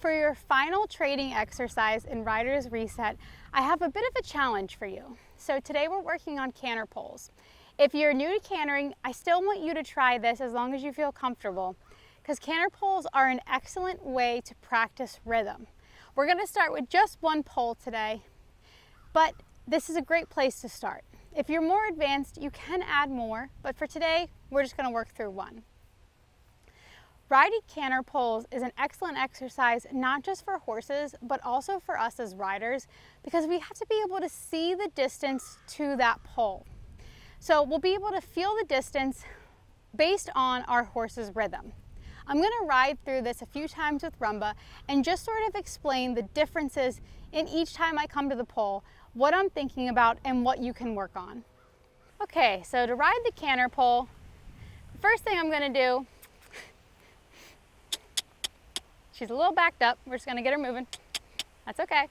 For your final training exercise in Rider's Reset, I have a bit of a challenge for you. So today we're working on canter pulls. If you're new to cantering, I still want you to try this as long as you feel comfortable, because canter pulls are an excellent way to practice rhythm. We're going to start with just one pull today, but this is a great place to start. If you're more advanced, you can add more, but for today, we're just going to work through one. Riding canter pulls is an excellent exercise, not just for horses, but also for us as riders, because we have to be able to see the distance to that pull. So we'll be able to feel the distance based on our horse's rhythm. I'm going to ride through this a few times with Rumba and just sort of explain the differences in each time I come to the pull, what I'm thinking about, and what you can work on. Okay, so to ride the canter pull, the first thing I'm going to do, she's a little backed up. We're just gonna get her moving. That's okay.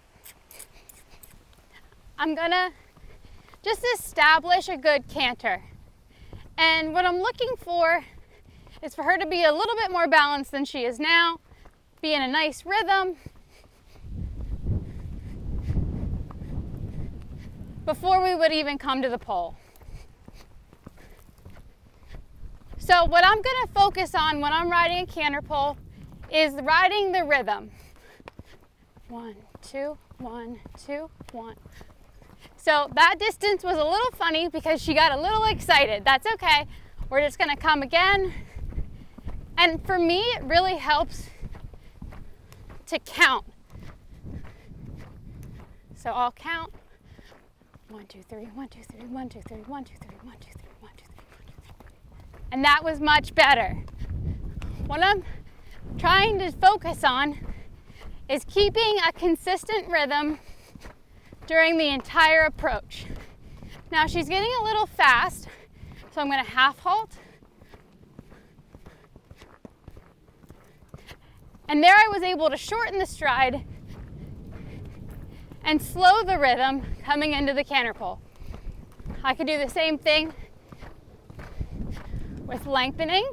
I'm gonna just establish a good canter. And what I'm looking for is for her to be a little bit more balanced than she is now, be in a nice rhythm before we would even come to the pole. So what I'm gonna focus on when I'm riding a canter pole is riding the rhythm. 1, 2, 1, 2, 1. So that distance was a little funny because she got a little excited. That's okay. We're just gonna come again. And for me, it really helps to count. So I'll count 1, 2, 3, 1, 2, 3, 1, 2, 3, 1, 2, 3, 1, 2, 3, 1, 2, 3, 1, 2, 3. And that was much better. What I'm trying to focus on is keeping a consistent rhythm during the entire approach. Now she's getting a little fast, so I'm going to half halt. And there I was able to shorten the stride and slow the rhythm coming into the canter pull. I could do the same thing with lengthening.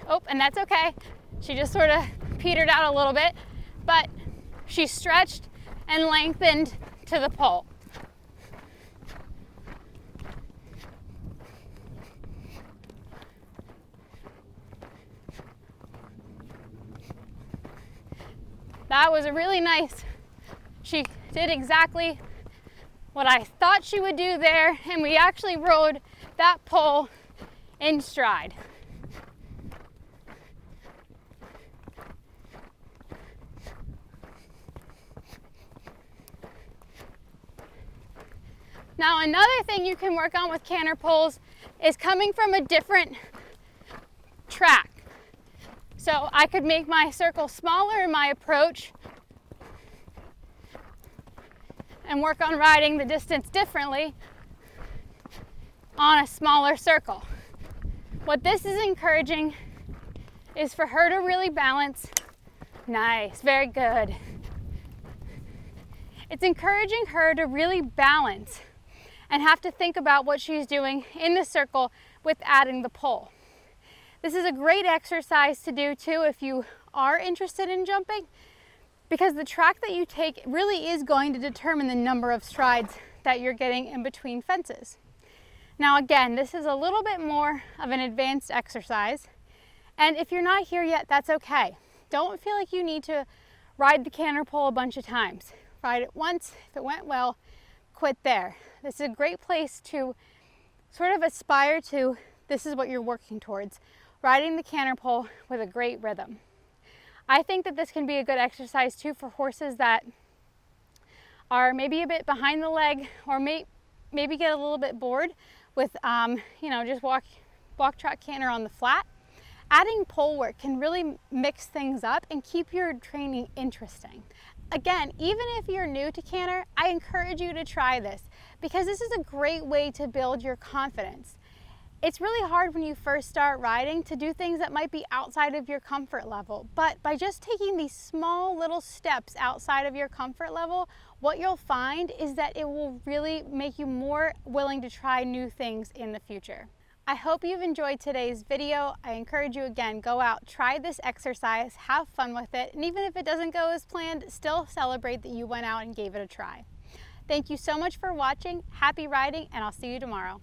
Oh, and that's okay. She just sort of petered out a little bit, but she stretched and lengthened to the pole. That was a really nice, she did exactly what I thought she would do there, and we actually rode that pole in stride. Now another thing you can work on with canter pulls is coming from a different track. So I could make my circle smaller in my approach and work on riding the distance differently on a smaller circle. What this is encouraging is for her to really balance. Nice, very good. It's encouraging her to really balance and have to think about what she's doing in the circle with adding the pole. This is a great exercise to do too if you are interested in jumping, because the track that you take really is going to determine the number of strides that you're getting in between fences. Now again, this is a little bit more of an advanced exercise, and if you're not here yet, that's okay. Don't feel like you need to ride the canter pole a bunch of times. Ride it once, if it went well, quit there. This is a great place to sort of aspire to, this is what you're working towards, riding the canter pole with a great rhythm. I think that this can be a good exercise too for horses that are maybe a bit behind the leg, or maybe get a little bit bored with just walk trot canter on the flat. Adding pole work can really mix things up and keep your training interesting. Again, even if you're new to canter, I encourage you to try this because this is a great way to build your confidence. It's really hard when you first start riding to do things that might be outside of your comfort level, but by just taking these small little steps outside of your comfort level, what you'll find is that it will really make you more willing to try new things in the future. I hope you've enjoyed today's video. I encourage you again, go out, try this exercise, have fun with it, and even if it doesn't go as planned, still celebrate that you went out and gave it a try. Thank you so much for watching. Happy riding, and I'll see you tomorrow.